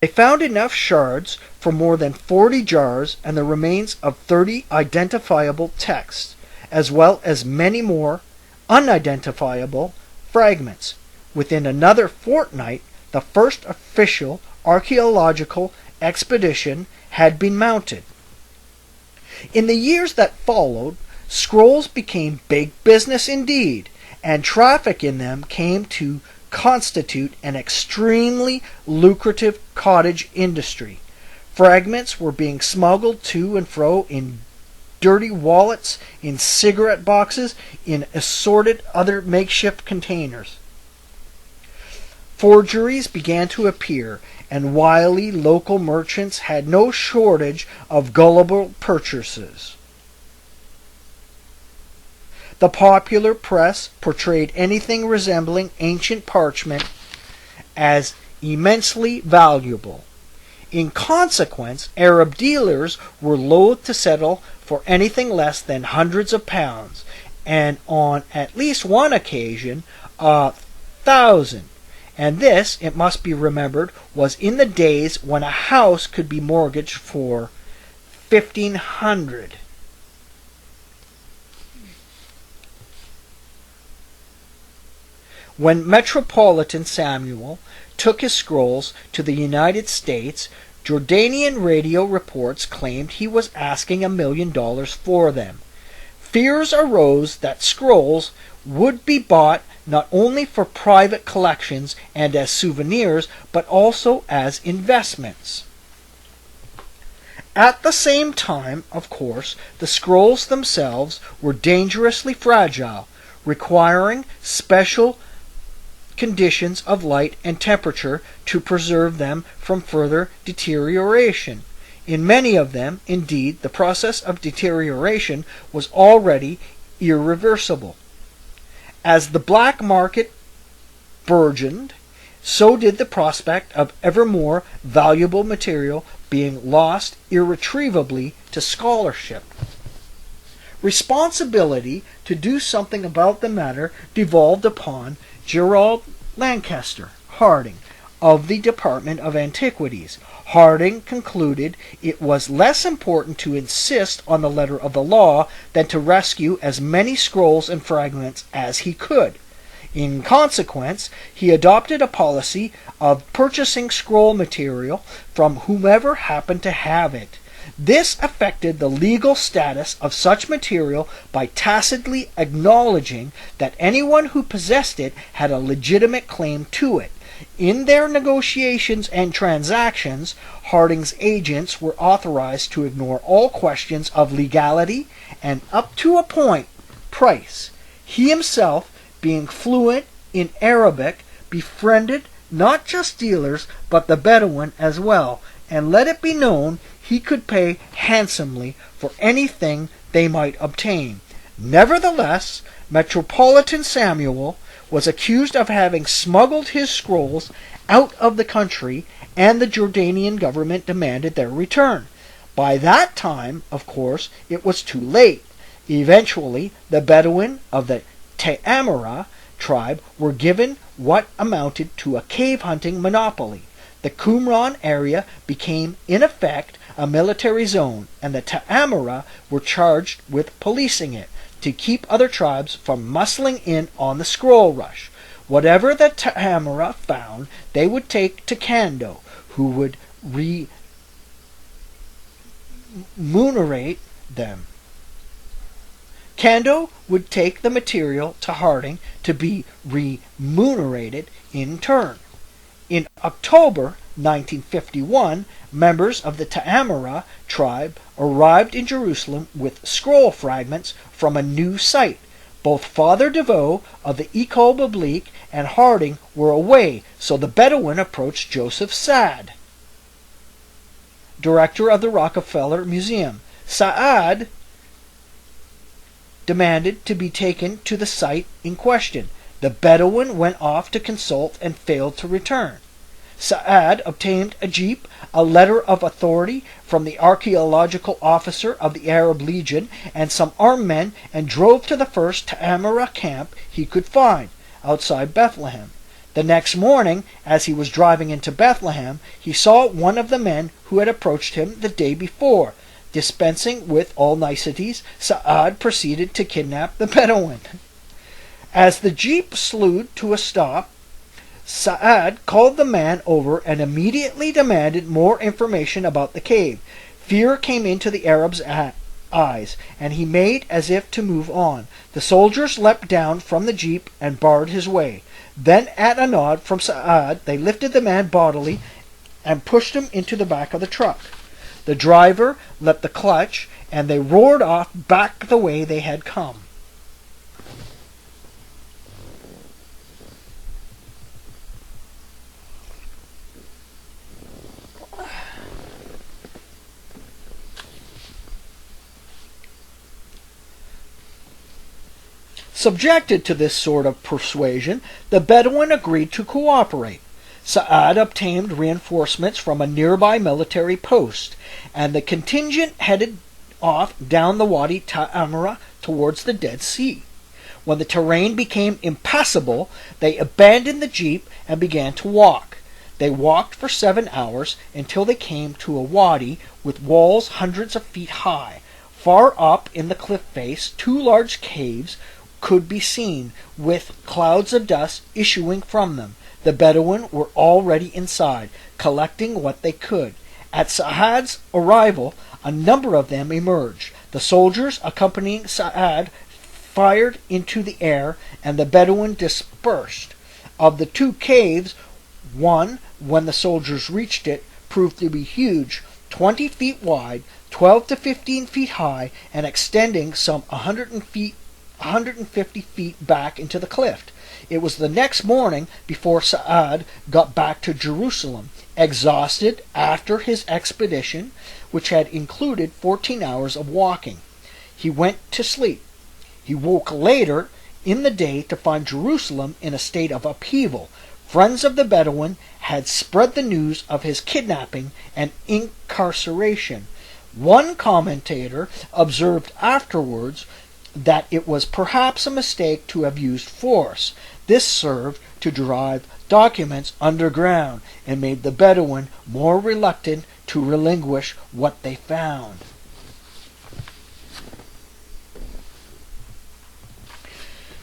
They found enough shards for more than 40 jars and the remains of 30 identifiable texts, as well as many more unidentifiable fragments. Within another fortnight, the first official archaeological expedition had been mounted. In the years that followed, scrolls became big business indeed, and traffic in them came to constitute an extremely lucrative cottage industry. Fragments were being smuggled to and fro in dirty wallets, in cigarette boxes, in assorted other makeshift containers. Forgeries began to appear, and wily local merchants had no shortage of gullible purchasers. The popular press portrayed anything resembling ancient parchment as immensely valuable. In consequence, Arab dealers were loath to settle for anything less than hundreds of pounds, and on at least one occasion 1,000. And this, it must be remembered, was in the days when a house could be mortgaged for 1,500. When Metropolitan Samuel took his scrolls to the United States, Jordanian radio reports claimed he was asking $1 million for them. Fears arose that scrolls would be bought not only for private collections and as souvenirs, but also as investments. At the same time, of course, the scrolls themselves were dangerously fragile, requiring special conditions of light and temperature to preserve them from further deterioration. In many of them, indeed, the process of deterioration was already irreversible. As the black market burgeoned, so did the prospect of ever more valuable material being lost irretrievably to scholarship. Responsibility to do something about the matter devolved upon Gerald Lancaster Harding of the Department of Antiquities. Harding concluded it was less important to insist on the letter of the law than to rescue as many scrolls and fragments as he could. In consequence, he adopted a policy of purchasing scroll material from whomever happened to have it. This affected the legal status of such material by tacitly acknowledging that anyone who possessed it had a legitimate claim to it. In their negotiations and transactions, Harding's agents were authorized to ignore all questions of legality and, up to a point, price. He himself, being fluent in Arabic, befriended not just dealers but the Bedouin as well, and let it be known he could pay handsomely for anything they might obtain. Nevertheless, Metropolitan Samuel was accused of having smuggled his scrolls out of the country, and the Jordanian government demanded their return. By that time, of course, it was too late. Eventually, the Bedouin of the Ta'amura tribe were given what amounted to a cave-hunting monopoly. The Qumran area became, in effect, a military zone, and the Ta'amura were charged with policing it, to keep other tribes from muscling in on the scroll rush. Whatever the Ta'amura found, they would take to Kando, who would remunerate them. Kando would take the material to Harding to be remunerated in turn. In October 1951, members of the Ta'amura tribe arrived in Jerusalem with scroll fragments from a new site. Both Father DeVoe of the Ecole Biblique and Harding were away, so the Bedouin approached Joseph Saad, director of the Rockefeller Museum. Saad demanded to be taken to the site in question. The Bedouin went off to consult and failed to return. Saad obtained a jeep, a letter of authority from the archaeological officer of the Arab Legion, and some armed men, and drove to the first Ta'amura camp he could find, outside Bethlehem. The next morning, as he was driving into Bethlehem, he saw one of the men who had approached him the day before. Dispensing with all niceties, Sa'ad proceeded to kidnap the Bedouin. As the jeep slewed to a stop, Sa'ad called the man over and immediately demanded more information about the cave. Fear came into the Arab's eyes, and he made as if to move on. The soldiers leapt down from the jeep and barred his way. Then, at a nod from Sa'ad, they lifted the man bodily and pushed him into the back of the truck. The driver let the clutch, and they roared off back the way they had come. Subjected to this sort of persuasion, the Bedouin agreed to cooperate. Sa'ad obtained reinforcements from a nearby military post, and the contingent headed off down the Wadi Ta'amra towards the Dead Sea. When the terrain became impassable, they abandoned the jeep and began to walk. They walked for 7 hours until they came to a wadi with walls hundreds of feet high. Far up in the cliff face, 2 large caves could be seen, with clouds of dust issuing from them. The Bedouin were already inside, collecting what they could. At Sa'ad's arrival, a number of them emerged. The soldiers accompanying Sa'ad fired into the air, and the Bedouin dispersed. Of the 2 caves, one, when the soldiers reached it, proved to be huge, 20 feet wide, 12 to 15 feet high, and extending some 150 feet back into the cliff. It was the next morning before Sa'ad got back to Jerusalem, exhausted after his expedition, which had included 14 hours of walking. He went to sleep. He woke later in the day to find Jerusalem in a state of upheaval. Friends of the Bedouin had spread the news of his kidnapping and incarceration. One commentator observed afterwards that it was perhaps a mistake to have used force. This served to drive documents underground and made the Bedouin more reluctant to relinquish what they found.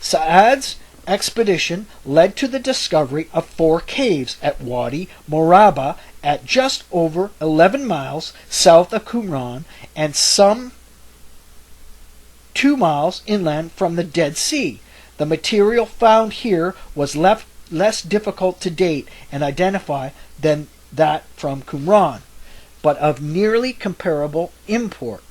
Sa'ad's expedition led to the discovery of 4 caves at Wadi Moraba at just over 11 miles south of Qumran and some 2 miles inland from the Dead Sea. The material found here was less difficult to date and identify than that from Qumran, but of nearly comparable import.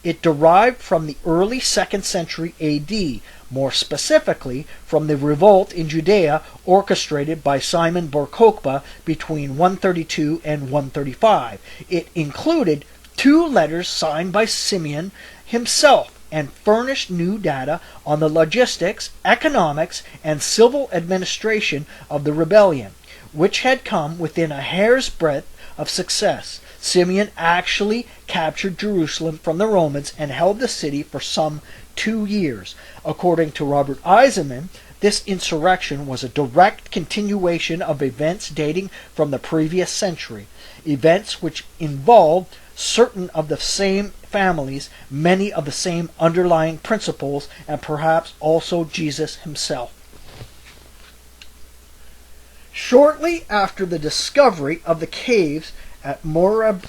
It derived from the early 2nd century AD, more specifically from the revolt in Judea orchestrated by Simon Bar Kokhba between 132 and 135. It included 2 letters signed by Simeon himself and furnished new data on the logistics, economics, and civil administration of the rebellion, which had come within a hair's breadth of success. Simeon actually captured Jerusalem from the Romans and held the city for some 2 years. According to Robert Eisenman, this insurrection was a direct continuation of events dating from the previous century, events which involved certain of the same families, many of the same underlying principles, and perhaps also Jesus himself. Shortly after the discovery of the caves at Morabat,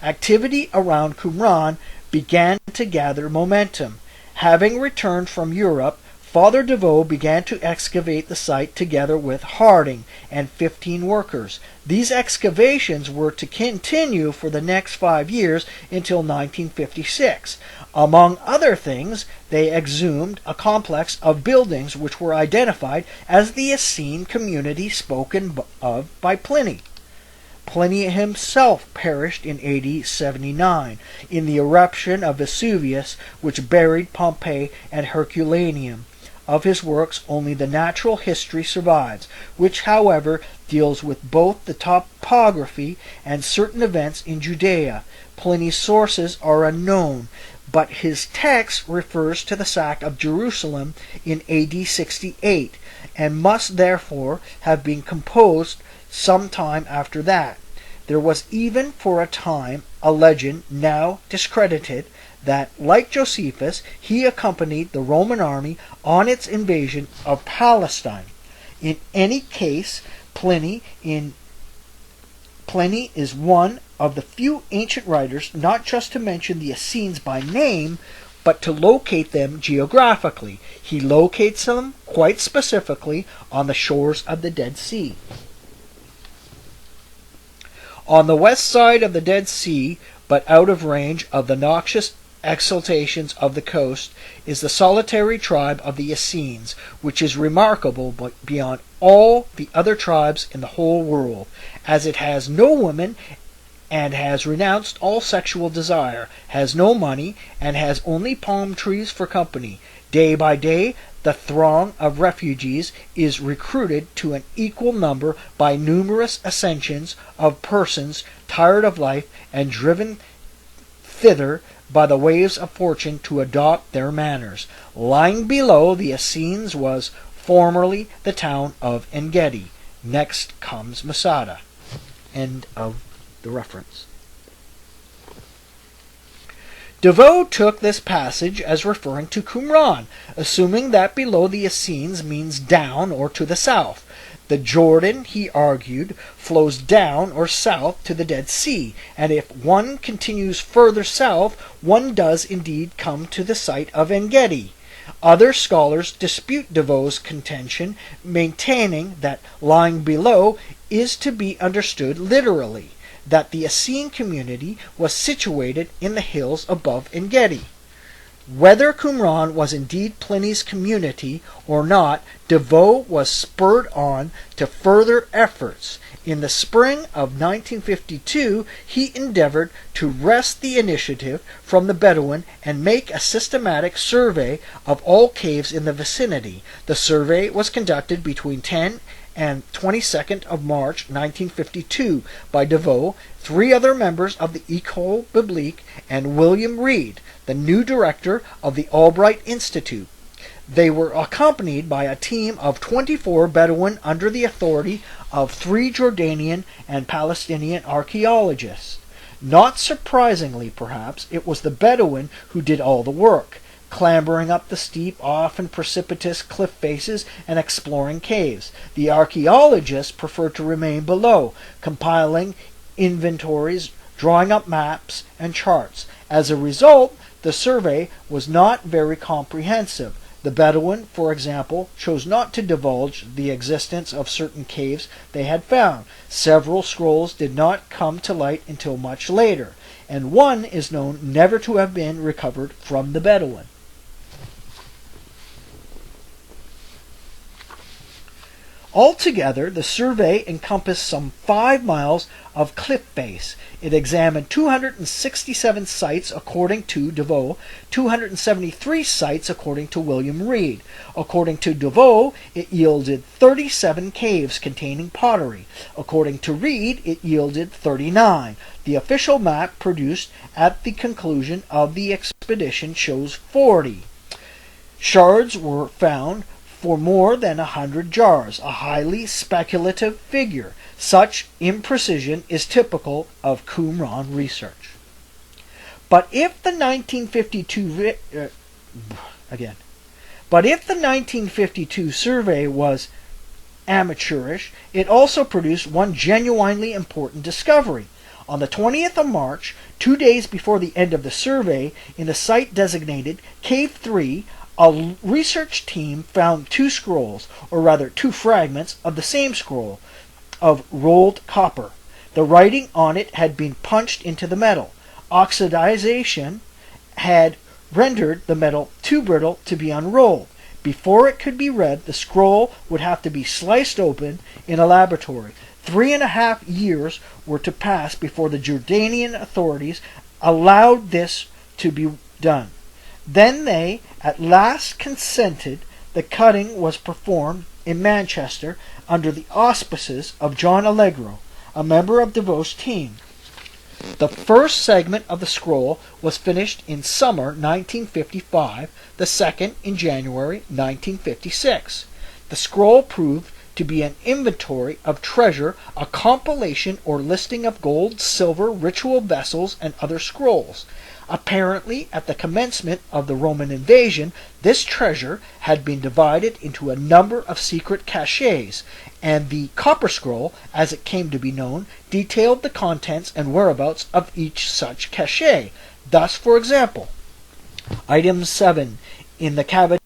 activity around Qumran began to gather momentum. Having returned from Europe, Father Devoe began to excavate the site together with Harding and 15 workers. These excavations were to continue for the next 5 years until 1956. Among other things, they exhumed a complex of buildings which were identified as the Essene community spoken of by Pliny. Pliny himself perished in AD 79 in the eruption of Vesuvius, which buried Pompeii and Herculaneum. Of his works, only the Natural History survives, which, however, deals with both the topography and certain events in Judea. Pliny's sources are unknown, but his text refers to the sack of Jerusalem in AD 68 and must therefore have been composed some time after that. There was even for a time a legend, now discredited, that, like Josephus, he accompanied the Roman army on its invasion of Palestine. In any case, Pliny is one of the few ancient writers not just to mention the Essenes by name, but to locate them geographically. He locates them quite specifically on the shores of the Dead Sea. On the west side of the Dead Sea, but out of range of the noxious exhalations of the coast, is the solitary tribe of the Essenes, which is remarkable beyond all the other tribes in the whole world, as it has no women and has renounced all sexual desire, has no money, and has only palm trees for company. Day by day, the throng of refugees is recruited to an equal number by numerous accessions of persons tired of life and driven thither by the waves of fortune to adopt their manners. Lying below the Essenes was formerly the town of En-Gedi. Next comes Masada. End of the reference. Devoe took this passage as referring to Qumran, assuming that below the Essenes means down or to the south. The Jordan, he argued, flows down or south to the Dead Sea, and if one continues further south, one does indeed come to the site of En-Gedi. Other scholars dispute Devoe's contention, maintaining that lying below is to be understood literally, that the Essene community was situated in the hills above En-Gedi. Whether Qumran was indeed Pliny's community or not, Devoe was spurred on to further efforts. In the spring of 1952, he endeavored to wrest the initiative from the Bedouin and make a systematic survey of all caves in the vicinity. The survey was conducted between 10 and 22nd of March 1952 by Devoe, 3 other members of the École Biblique, and William Reed, the new director of the Albright Institute. They were accompanied by a team of 24 Bedouin under the authority of 3 Jordanian and Palestinian archaeologists. Not surprisingly, perhaps, it was the Bedouin who did all the work, clambering up the steep, often precipitous cliff faces and exploring caves. The archaeologists preferred to remain below, compiling inventories, drawing up maps and charts. As a result, the survey was not very comprehensive. The Bedouin, for example, chose not to divulge the existence of certain caves they had found. Several scrolls did not come to light until much later, and one is known never to have been recovered from the Bedouin. Altogether, the survey encompassed some 5 miles of cliff face. It examined 267 sites according to Devoe, 273 sites according to William Reed. According to Devoe, it yielded 37 caves containing pottery. According to Reed, it yielded 39. The official map produced at the conclusion of the expedition shows 40. Shards were found for more than 100 jars, a highly speculative figure. Such imprecision is typical of Qumran research. But if the 1952 survey was amateurish, it also produced one genuinely important discovery. On the 20th of March, 2 days before the end of the survey, in the site designated Cave 3, a research team found 2 scrolls, or rather 2 fragments of the same scroll, of rolled copper. The writing on it had been punched into the metal. Oxidization had rendered the metal too brittle to be unrolled. Before it could be read, the scroll would have to be sliced open in a laboratory. 3.5 years were to pass before the Jordanian authorities allowed this to be done. Then they at last consented. The cutting was performed in Manchester under the auspices of John Allegro, a member of Devoe's team. The first segment of the scroll was finished in summer 1955, the second in January 1956. The scroll proved to be an inventory of treasure, a compilation or listing of gold, silver, ritual vessels, and other scrolls. Apparently, at the commencement of the Roman invasion, this treasure had been divided into a number of secret caches, and the Copper Scroll, as it came to be known, detailed the contents and whereabouts of each such cache. Thus, for example, item 7 in the cabinet